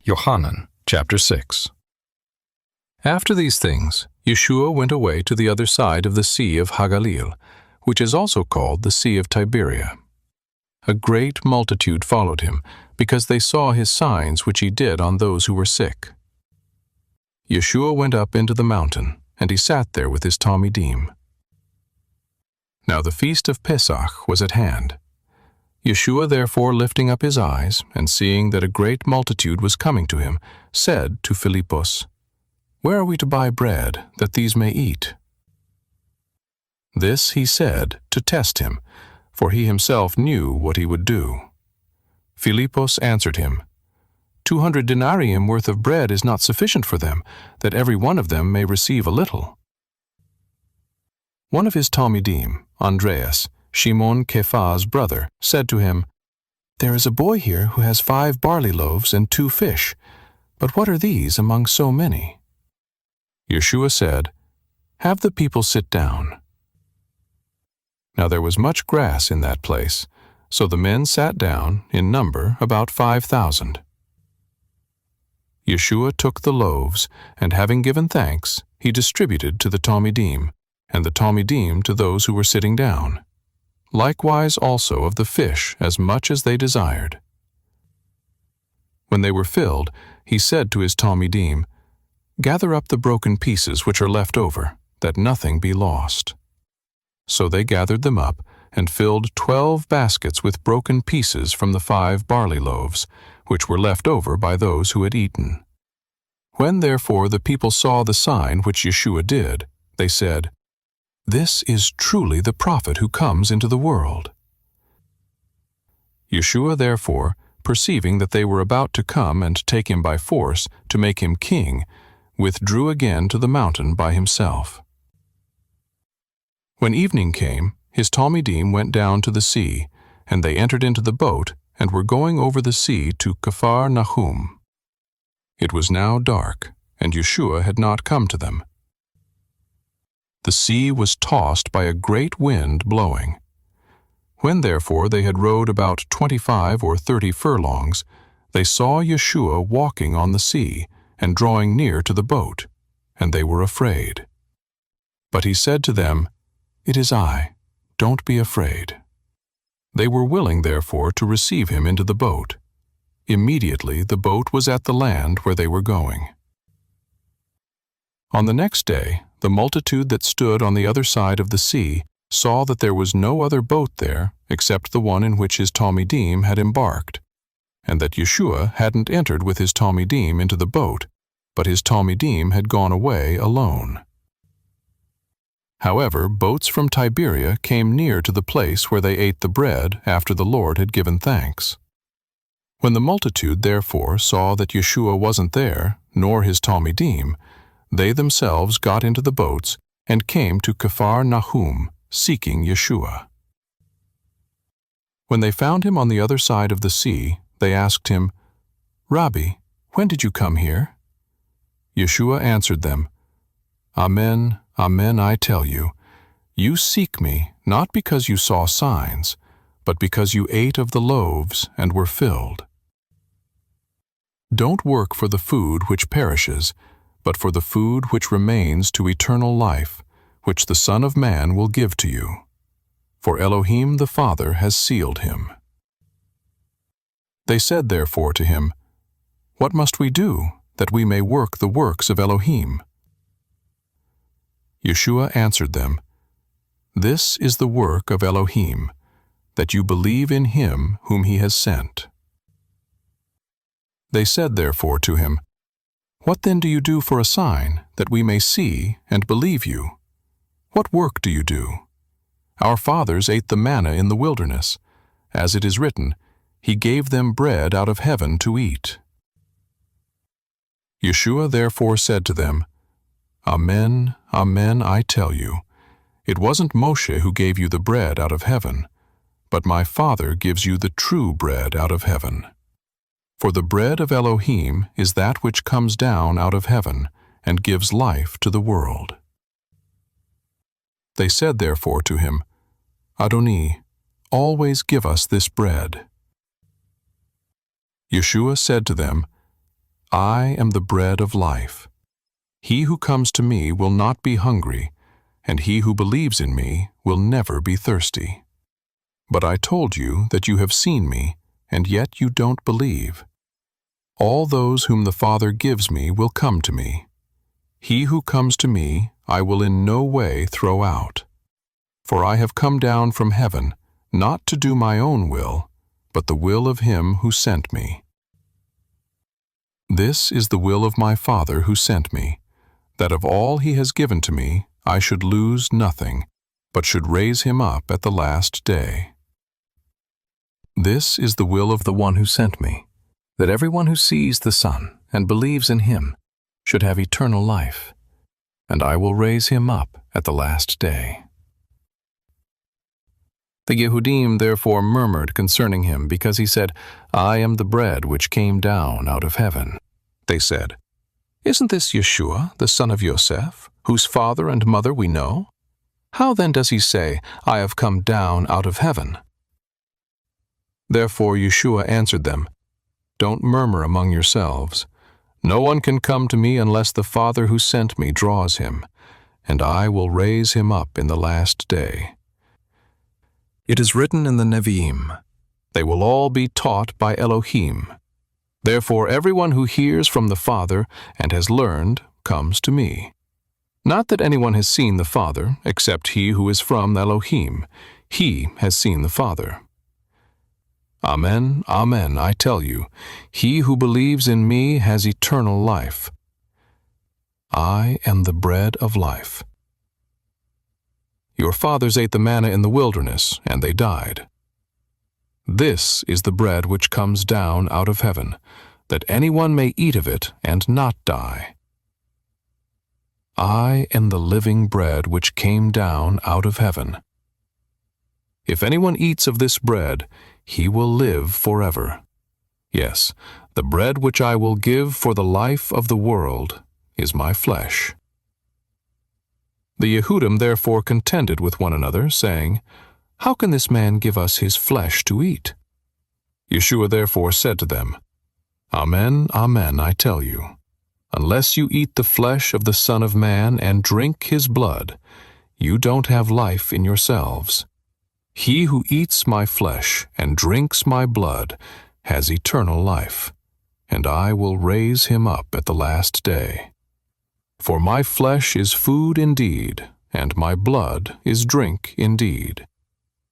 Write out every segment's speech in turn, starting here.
Yohanan chapter 6. After these things, Yeshua went away to the other side of the Sea of Hagalil, which is also called the Sea of Tiberia. A great multitude followed him, because they saw his signs which he did on those who were sick. Yeshua went up into the mountain, and he sat there with his Talmidim. Now the feast of Pesach was at hand. Yeshua therefore, lifting up his eyes, and seeing that a great multitude was coming to him, said to Philippus, "Where are we to buy bread, that these may eat?" This he said to test him, for he himself knew what he would do. Philippus answered him, 200 denarium worth of bread is not sufficient for them, that every one of them may receive a little. One of his Talmidim, Andreas, Shimon Kephas' brother, said to him, "There is a boy here who has 5 barley loaves and 2 fish, but what are these among so many?" Yeshua said, "Have the people sit down." Now there was much grass in that place, so the men sat down, in number about 5,000. Yeshua took the loaves, and having given thanks, he distributed to the Talmidim, and the Talmidim to those who were sitting down. Likewise also of the fish as much as they desired. When they were filled, he said to his Talmidim, "Gather up the broken pieces which are left over, that nothing be lost." So they gathered them up, and filled 12 baskets with broken pieces from the 5 barley loaves, which were left over by those who had eaten. When therefore the people saw the sign which Yeshua did, they said, "This is truly the prophet who comes into the world." Yeshua therefore, perceiving that they were about to come and take him by force to make him king, withdrew again to the mountain by himself. When evening came, his Talmidim went down to the sea, and they entered into the boat and were going over the sea to Caphar Nahum. It was now dark, and Yeshua had not come to them. The sea was tossed by a great wind blowing. When therefore they had rowed about 25 or 30 furlongs, they saw Yeshua walking on the sea and drawing near to the boat, and they were afraid. But he said to them, "It is I, don't be afraid." They were willing therefore to receive him into the boat. Immediately the boat was at the land where they were going. On the next day, the multitude that stood on the other side of the sea saw that there was no other boat there except the one in which his Talmidim had embarked, and that Yeshua hadn't entered with his Talmidim into the boat, but his Talmidim had gone away alone. However, boats from Tiberia came near to the place where they ate the bread after the Lord had given thanks. When the multitude therefore saw that Yeshua wasn't there, nor his Talmidim, they themselves got into the boats and came to Caphar Nahum, seeking Yeshua. When they found him on the other side of the sea, they asked him, "Rabbi, when did you come here?" Yeshua answered them, "Amen, amen, I tell you, you seek me not because you saw signs, but because you ate of the loaves and were filled. Don't work for the food which perishes, but for the food which remains to eternal life, which the Son of Man will give to you. For Elohim the Father has sealed him." They said therefore to him, "What must we do, that we may work the works of Elohim?" Yeshua answered them, "This is the work of Elohim, that you believe in him whom he has sent." They said therefore to him, "What then do you do for a sign, that we may see and believe you? What work do you do? Our fathers ate the manna in the wilderness. As it is written, he gave them bread out of heaven to eat." Yeshua therefore said to them, "Amen, amen, I tell you, it wasn't Moshe who gave you the bread out of heaven, but my Father gives you the true bread out of heaven. For the bread of Elohim is that which comes down out of heaven and gives life to the world." They said therefore to him, "Adoni, always give us this bread." Yeshua said to them, I am the bread of life. He who comes to me will not be hungry, and he who believes in me will never be thirsty. But I told you that you have seen me, and yet you don't believe. All those whom the Father gives me will come to me. He who comes to me I will in no way throw out. For I have come down from heaven, not to do my own will, but the will of him who sent me. This is the will of my Father who sent me, that of all he has given to me I should lose nothing, but should raise him up at the last day. This is the will of the one who sent me, that everyone who sees the Son and believes in him should have eternal life, and I will raise him up at the last day. The Yehudim therefore murmured concerning him, because he said, I am the bread which came down out of heaven. They said, Isn't this Yeshua, the son of Yosef, whose father and mother we know? How then does he say, I have come down out of heaven? Therefore Yeshua answered them, Don't murmur among yourselves. No one can come to me unless the Father who sent me draws him, and I will raise him up in the last day. It is written in the Nevi'im, They will all be taught by Elohim. Therefore everyone who hears from the Father and has learned comes to me. Not that anyone has seen the Father, except he who is from Elohim. He has seen the Father. Amen, amen, I tell you, he who believes in me has eternal life. I am the bread of life. Your fathers ate the manna in the wilderness, and they died. This is the bread which comes down out of heaven, that anyone may eat of it and not die. I am the living bread which came down out of heaven. If anyone eats of this bread, he will live forever. Yes, the bread which I will give for the life of the world is my flesh. The Yehudim therefore contended with one another, saying, How can this man give us his flesh to eat? Yeshua therefore said to them, Amen, amen, I tell you, unless you eat the flesh of the Son of Man and drink his blood, you don't have life in yourselves. He who eats my flesh and drinks my blood has eternal life, and I will raise him up at the last day. For my flesh is food indeed, and my blood is drink indeed.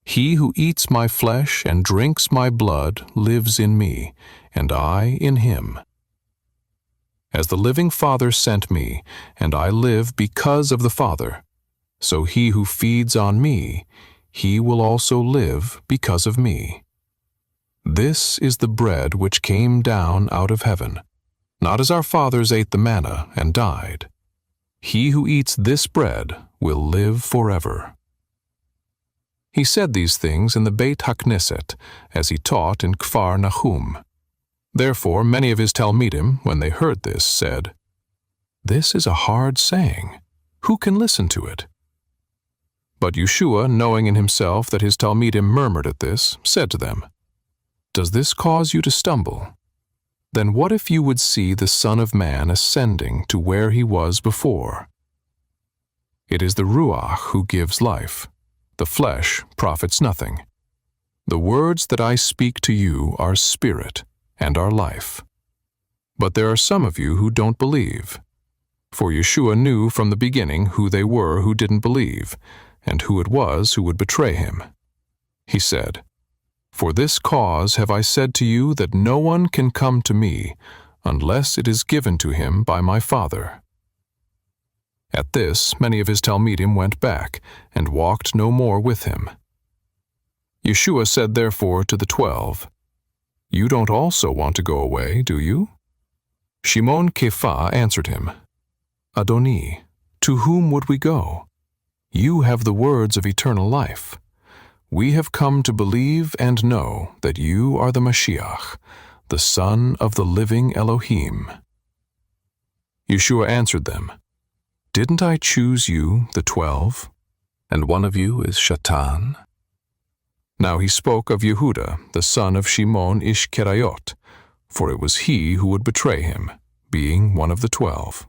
He who eats my flesh and drinks my blood lives in me, and I in him. As the living Father sent me, and I live because of the Father, so he who feeds on me, he will also live because of me. This is the bread which came down out of heaven, not as our fathers ate the manna and died. He who eats this bread will live forever. He said these things in the Beit HaKnesset, as he taught in Kfar Nahum. Therefore many of his Talmidim, when they heard this, said, This is a hard saying. Who can listen to it? But Yeshua, knowing in himself that his Talmidim murmured at this, said to them, Does this cause you to stumble? Then what if you would see the Son of Man ascending to where he was before? It is the Ruach who gives life. The flesh profits nothing. The words that I speak to you are spirit and are life. But there are some of you who don't believe. For Yeshua knew from the beginning who they were who didn't believe, and who it was who would betray him. He said, For this cause have I said to you that no one can come to me unless it is given to him by my Father. At this many of his Talmidim went back and walked no more with him. Yeshua said therefore to the 12, You don't also want to go away, do you? Shimon Kephah answered him, Adoni, to whom would we go? You have the words of eternal life. We have come to believe and know that you are the Mashiach, the Son of the living Elohim. Yeshua answered them, Didn't I choose you, the 12, and one of you is Shatan? Now he spoke of Yehuda, the son of Shimon Ish Kerayot, for it was he who would betray him. being one of the 12.